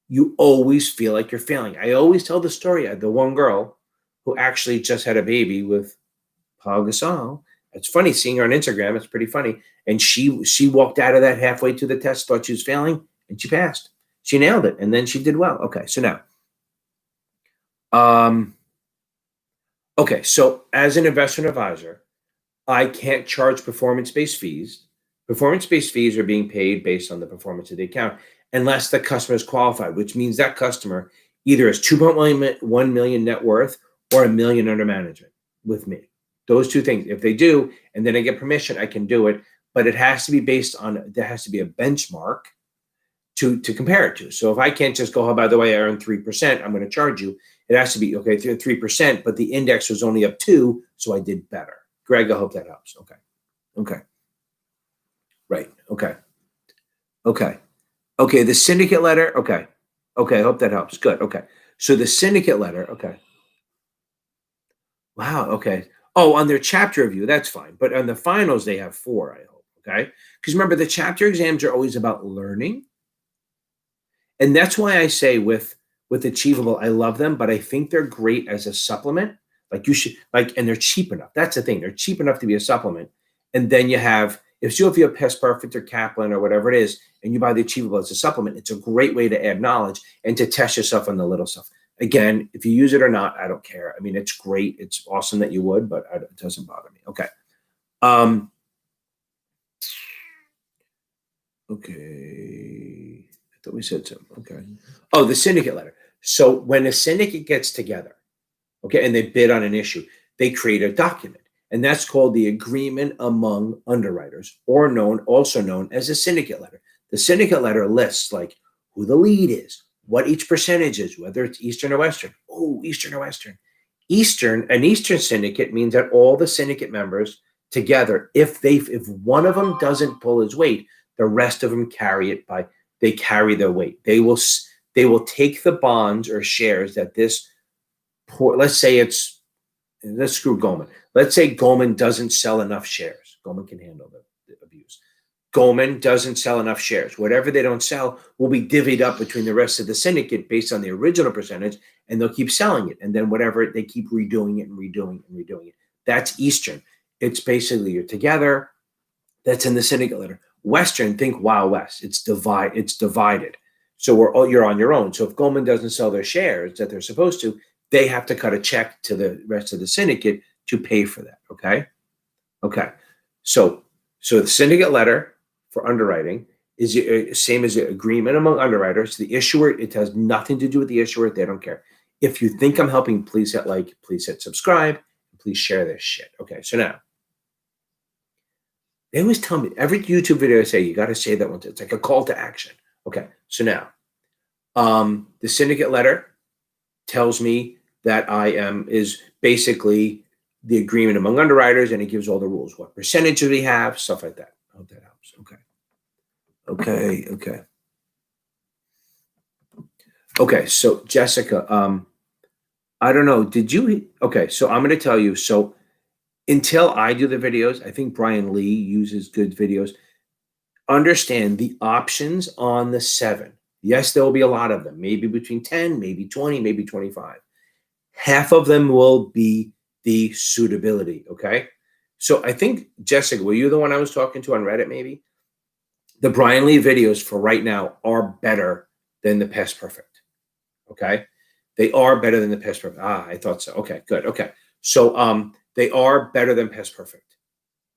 You always feel like you're failing. I always tell the story of the one girl who actually just had a baby with Paul Gasol. It's funny seeing her on Instagram. It's pretty funny. And she walked out of that halfway to the test, thought she was failing, and she passed. She nailed it, and then she did well. Okay, so now, so as an investment advisor, I can't charge performance-based fees. Performance-based fees are being paid based on the performance of the account, unless the customer is qualified, which means that customer either has 2.1 million net worth or $1 million under management with me. Those two things. If they do, and then I get permission, I can do it. But it has to be based on, there has to be a benchmark to compare it to. So if I can't just go, oh, by the way, I earned 3%, I'm going to charge you. It has to be, okay, 3%, but the index was only up 2, so I did better. Greg, I hope that helps. Okay. Okay. Right. Okay. Okay. Okay. The syndicate letter. Okay. Okay. I hope that helps. Good. Okay. So the syndicate letter. Okay. Wow. Okay. Oh, on their chapter review, that's fine. But on the finals, they have 4, I hope. Okay. Because remember, the chapter exams are always about learning. And that's why I say with Achievable, I love them, but I think they're great as a supplement. Like you should and they're cheap enough. That's the thing. They're cheap enough to be a supplement. And then you have, if you have Pest Perfect or Kaplan or whatever it is, and you buy the Achievable as a supplement, it's a great way to add knowledge and to test yourself on the little stuff. Again, if you use it or not, I don't care. I mean, it's great. It's awesome that you would, but it doesn't bother me. Okay. Okay. I thought we said something. Okay. Oh, the syndicate letter. So when a syndicate gets together, okay, and they bid on an issue, they create a document. And that's called the agreement among underwriters, or also known as a syndicate letter. The syndicate letter lists like who the lead is, what each percentage is, whether it's Eastern or Western. Oh, Eastern or Western. An Eastern syndicate means that all the syndicate members together, if one of them doesn't pull his weight, the rest of them carry their weight. They will take the bonds or shares that let's screw Goldman. Let's say Goldman doesn't sell enough shares. Goldman can handle the abuse. Goldman doesn't sell enough shares. Whatever they don't sell will be divvied up between the rest of the syndicate based on the original percentage, and they'll keep selling it. And then whatever, they keep redoing it and redoing it and redoing it. That's Eastern. It's basically you're together. That's in the syndicate letter. Western, think Wild West. It's divided. So you're on your own. So if Goldman doesn't sell their shares that they're supposed to, they have to cut a check to the rest of the syndicate to pay for that. Okay. Okay. So the syndicate letter for underwriting is the same as the agreement among underwriters. The issuer, it has nothing to do with the issuer. They don't care. If you think I'm helping, please hit like, please hit subscribe, please share this shit. Okay. So now, they always tell me every YouTube video I say, you got to say that one. It's like a call to action. Okay. So now, the syndicate letter tells me that is basically the agreement among underwriters, and it gives all the rules. What percentage do we have? Stuff like that. I hope that helps. Okay. Okay. So Jessica, I don't know. Okay. So I'm going to tell you. So until I do the videos, I think Brian Lee uses good videos. Understand the options on the 7. Yes, there will be a lot of them, maybe between 10, maybe 20, maybe 25. Half of them will be the suitability, okay? So I think, Jessica, were you the one I was talking to on Reddit maybe? The Brian Lee videos for right now are better than the Pest Perfect, okay? They are better than the Pest Perfect. I thought so. Okay, good, okay. So they are better than Pest Perfect,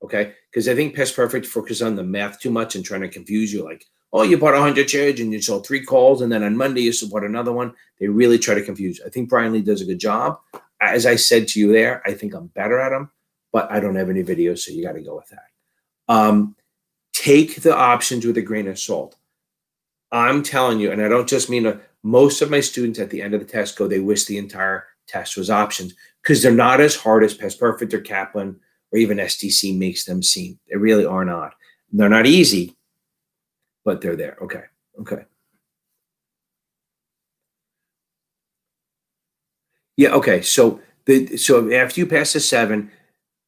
okay? Because I think Pest Perfect focuses on the math too much and trying to confuse you, like, oh, you bought 100 shares and you sold 3 calls, and then on Monday you bought another one. They really try to confuse you. I think Brian Lee does a good job. As I said to you there, I think I'm better at them, but I don't have any videos, so you got to go with that. Take the options with a grain of salt. I'm telling you, and I don't just mean most of my students at the end of the test they wish the entire test was options, because they're not as hard as Pest Perfect or Kaplan or even STC makes them seem. They really are not. They're not easy, but they're there. Okay. Yeah. Okay. So after you pass the 7,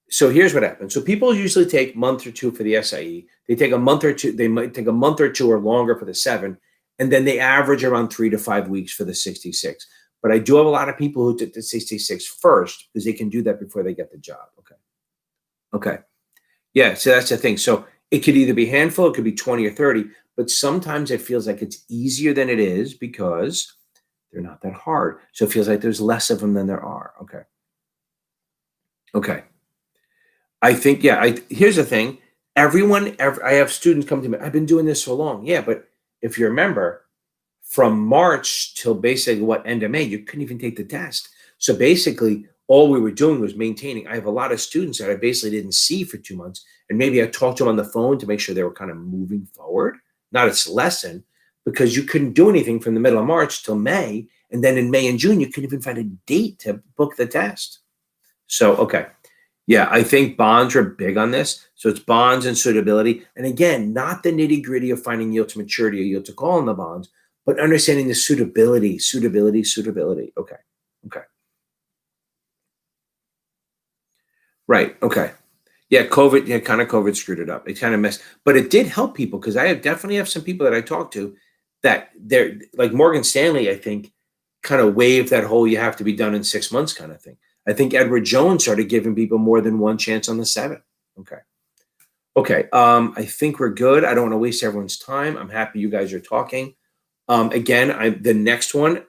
so here's what happens. So people usually take a month or 2 for the SIE. They take a month or 2. They might take a month or 2 or longer for the 7, and then they average around 3 to 5 weeks for the 66. But I do have a lot of people who took the 66 first because they can do that before they get the job. Okay. Yeah. So that's the thing. So it could either be a handful, it could be 20 or 30, but sometimes it feels like it's easier than it is because they're not that hard. So it feels like there's less of them than there are. Okay. I think, here's the thing. I have students come to me, I've been doing this so long. Yeah, but if you remember, from March till basically end of May, you couldn't even take the test. So basically, all we were doing was maintaining. I have a lot of students that I basically didn't see for 2 months, and maybe I talked to them on the phone to make sure they were kind of moving forward, not its lesson, because you couldn't do anything from the middle of March till May, and then in May and June, you couldn't even find a date to book the test. So, okay. Yeah, I think bonds are big on this. So it's bonds and suitability. And again, not the nitty gritty of finding yield to maturity or yield to call on the bonds, but understanding the suitability. Okay. Okay. Right. Okay. Yeah. COVID, yeah, kind of COVID screwed it up. It kind of messed, but it did help people because I definitely have some people that I talked to that they're like Morgan Stanley, I think, kind of waived that whole you have to be done in 6 months kind of thing. I think Edward Jones started giving people more than one chance on the 7. Okay. Okay. I think we're good. I don't want to waste everyone's time. I'm happy you guys are talking. Again, the next one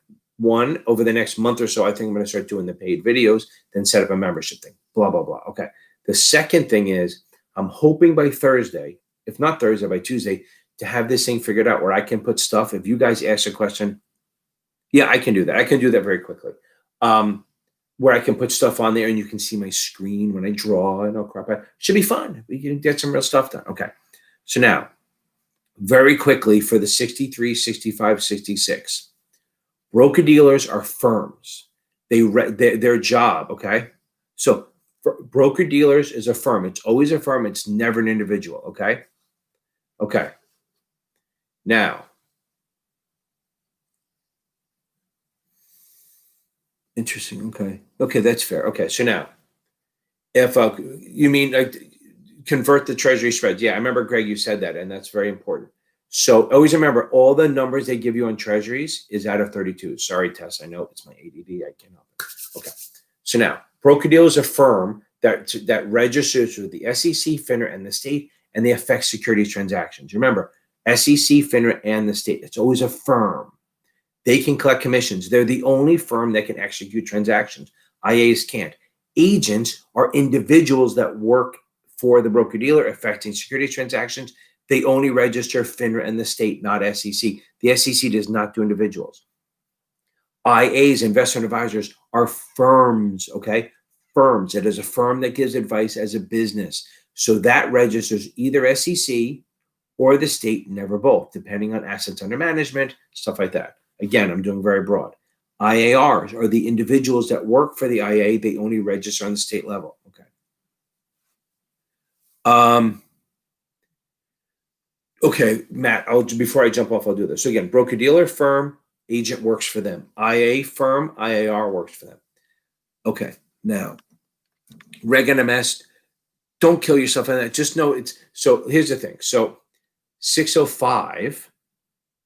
over the next month or so, I think I'm going to start doing the paid videos, then set up a membership thing, blah, blah, blah. Okay. The second thing is I'm hoping by Thursday, if not Thursday, by Tuesday, to have this thing figured out where I can put stuff. If you guys ask a question, yeah, I can do that. I can do that very quickly. Where I can put stuff on there and you can see my screen when I draw and all crap. Should be fun. We can get some real stuff done. Okay. So now, very quickly for the 63, 65, 66, broker dealers are firms. Their job. Okay. So broker dealers is a firm. It's always a firm. It's never an individual. Okay. Okay. Now, interesting. Okay. Okay. That's fair. Okay. So now, if you mean like convert the treasury spreads. Yeah. I remember, Greg, you said that, and that's very important. So always remember all the numbers they give you on treasuries is out of 32. Sorry, Tess. I know it's my ADD. I can't help it. Okay. So now, broker dealer is a firm that registers with the SEC, FINRA, and the state, and they affect securities transactions. Remember, SEC, FINRA, and the state. It's always a firm. They can collect commissions. They're the only firm that can execute transactions. IAs can't. Agents are individuals that work for the broker dealer affecting securities transactions. They only register FINRA and the state, not SEC. The SEC does not do individuals. IAs, investment advisors, are firms, okay? Firms. It is a firm that gives advice as a business. So that registers either SEC or the state, never both, depending on assets under management, stuff like that. Again, I'm doing very broad. IARs are the individuals that work for the IA. They only register on the state level, okay? Okay, Matt, before I jump off, I'll do this. So again, broker-dealer firm, agent works for them. IA firm, IAR works for them. Okay, now, Reg NMS, don't kill yourself on that. Just know it's, so here's the thing. So 605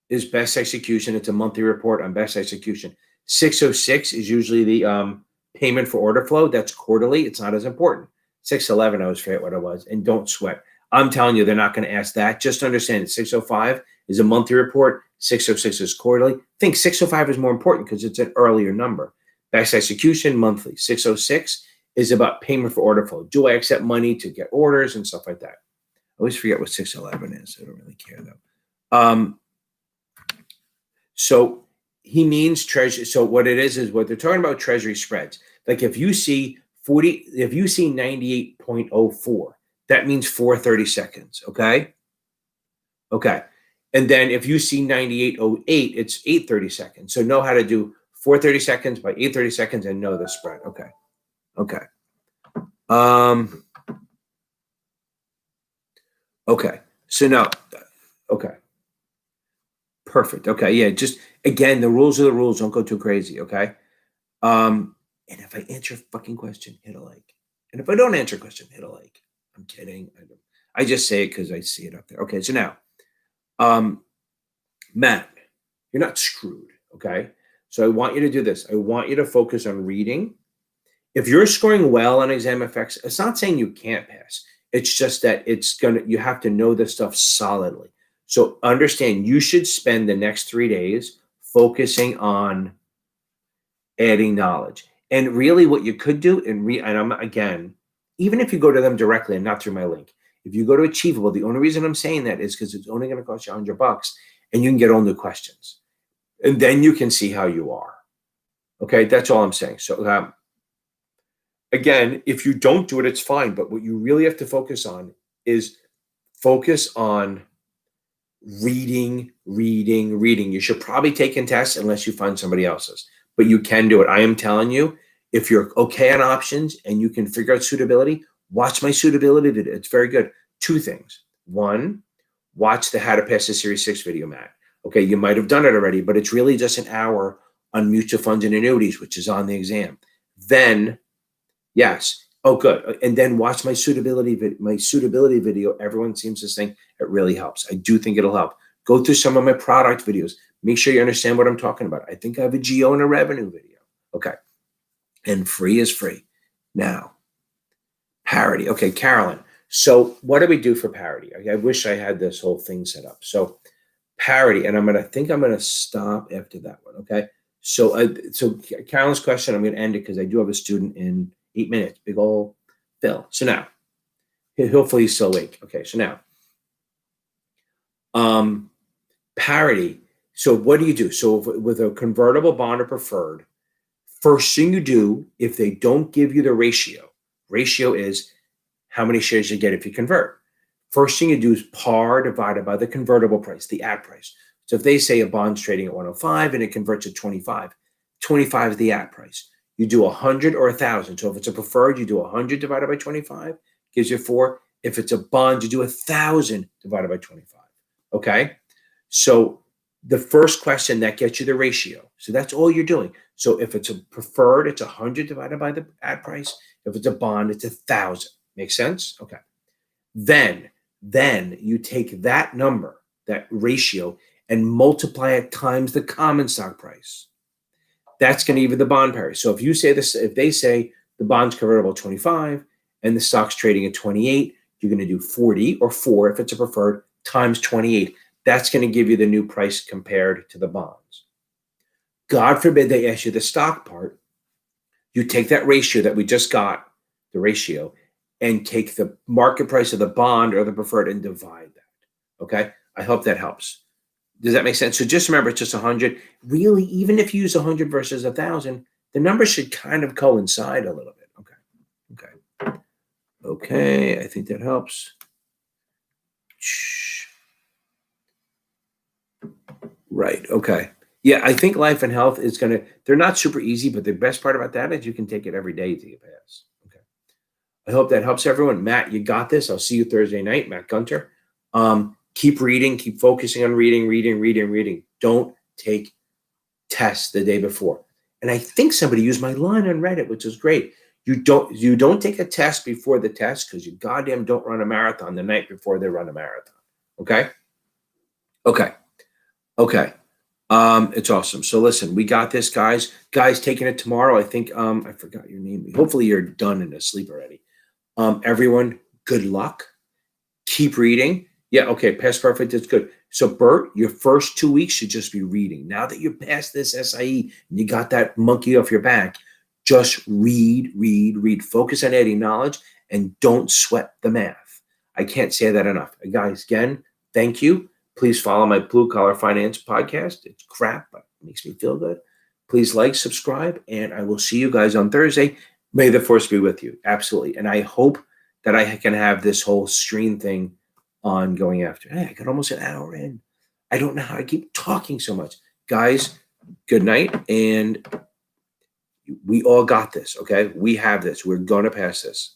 is best execution. It's a monthly report on best execution. 606 is usually the payment for order flow. That's quarterly. It's not as important. 611, I always forget what it was. And don't sweat. I'm telling you, they're not going to ask that. Just understand that 605 is a monthly report. 606 is quarterly. Think 605 is more important because it's an earlier number. Best execution, monthly. 606 is about payment for order flow. Do I accept money to get orders and stuff like that? I always forget what 611 is. I don't really care though. So he means treasury. So what it is what they're talking about treasury spreads. Like if you see 98.04, that means 430 seconds. Okay. Okay. And then if you see 98.08, it's 830 seconds. So know how to do 430 seconds by 830 seconds and know the spread. Okay. Okay. Okay. So now, okay. Perfect. Okay. Yeah. Just again, the rules are the rules. Don't go too crazy. Okay. And if I answer a fucking question, hit a like. And if I don't answer a question, hit a like. I'm kidding. I just say it because I see it up there. Okay. So now, Matt, you're not screwed. Okay. So I want you to do this. I want you to focus on reading. If you're scoring well on exam effects, it's not saying you can't pass. It's just that you have to know this stuff solidly. So understand you should spend the next 3 days focusing on adding knowledge. And really what you could do, and I'm again, even if you go to them directly and not through my link, if you go to Achievable, the only reason I'm saying that is because it's only going to cost you $100 and you can get all new questions. And then you can see how you are. Okay, that's all I'm saying. So Again, if you don't do it, it's fine. But what you really have to focus on is focus on reading, reading, reading. You should probably take in tests unless you find somebody else's, but you can do it. I am telling you, if you're okay on options and you can figure out suitability, watch my suitability video. It's very good. Two things. One, watch the How to Pass the Series 6 video, Matt. Okay, you might have done it already, but it's really just an hour on mutual funds and annuities, which is on the exam. Then, yes. Oh, good. And then watch my suitability video. Everyone seems to think it really helps. I do think it'll help. Go through some of my product videos. Make sure you understand what I'm talking about. I think I have a GO and a revenue video. Okay. And free is free. Now, parity. Okay, Carolyn. So what do we do for parity? I wish I had this whole thing set up. So parity, and I'm gonna stop after that one. Okay. So Carolyn's question, I'm gonna end it because I do have a student in 8 minutes. Big old Phil. So now, hopefully he's still awake. Okay. So now, parity. So what do you do? So with a convertible bond or preferred, first thing you do, if they don't give you the ratio is how many shares you get if you convert. First thing you do is par divided by the convertible price, the at price. So if they say a bond's trading at 105 and it converts at 25, 25 is the at price. You do 100 or 1,000. So if it's a preferred, you do 100 divided by 25, gives you 4. If it's a bond, you do 1,000 divided by 25. Okay? So the first question, that gets you the ratio. So that's all you're doing. So if it's a preferred, it's 100 divided by the at price. If it's a bond, it's 1,000. Make sense? Okay. Then you take that number, that ratio, and multiply it times the common stock price. That's going to give you the bond parity. So if you say this, if they say the bond's convertible at 25 and the stock's trading at 28, you're going to do 40 or 4 if it's a preferred times 28. That's going to give you the new price compared to the bonds. God forbid they ask you the stock part. You take that ratio that we just got, the ratio, and take the market price of the bond or the preferred and divide that. Okay? I hope that helps. Does that make sense? So just remember, it's just 100. Really, even if you use 100 versus 1,000, the numbers should kind of coincide a little bit. Okay, I think that helps. Right, okay. Yeah, I think life and health is they're not super easy, but the best part about that is you can take it every day till you pass. Okay. I hope that helps everyone. Matt, you got this. I'll see you Thursday night, Matt Gunter. Keep reading, keep focusing on reading. Don't take tests the day before. And I think somebody used my line on Reddit, which is great. You don't take a test before the test because you goddamn don't run a marathon the night before they run a marathon. Okay? Okay. It's awesome. So listen, we got this, guys. Guys taking it tomorrow. I think I forgot your name. Hopefully you're done and asleep already. Everyone, good luck. Keep reading. Yeah, okay, past perfect is good. So Bert, your first 2 weeks should just be reading. Now that you're past this SIE and you got that monkey off your back, just read. Focus on adding knowledge and don't sweat the math. I can't say that enough. Guys, again, thank you. Please follow my Blue Collar Finance podcast. It's crap, but it makes me feel good. Please like, subscribe, and I will see you guys on Thursday. May the force be with you. Absolutely. And I hope that I can have this whole stream thing on going after. Hey, I got almost an hour in. I don't know how I keep talking so much. Guys, good night. And we all got this, okay? We have this. We're going to pass this.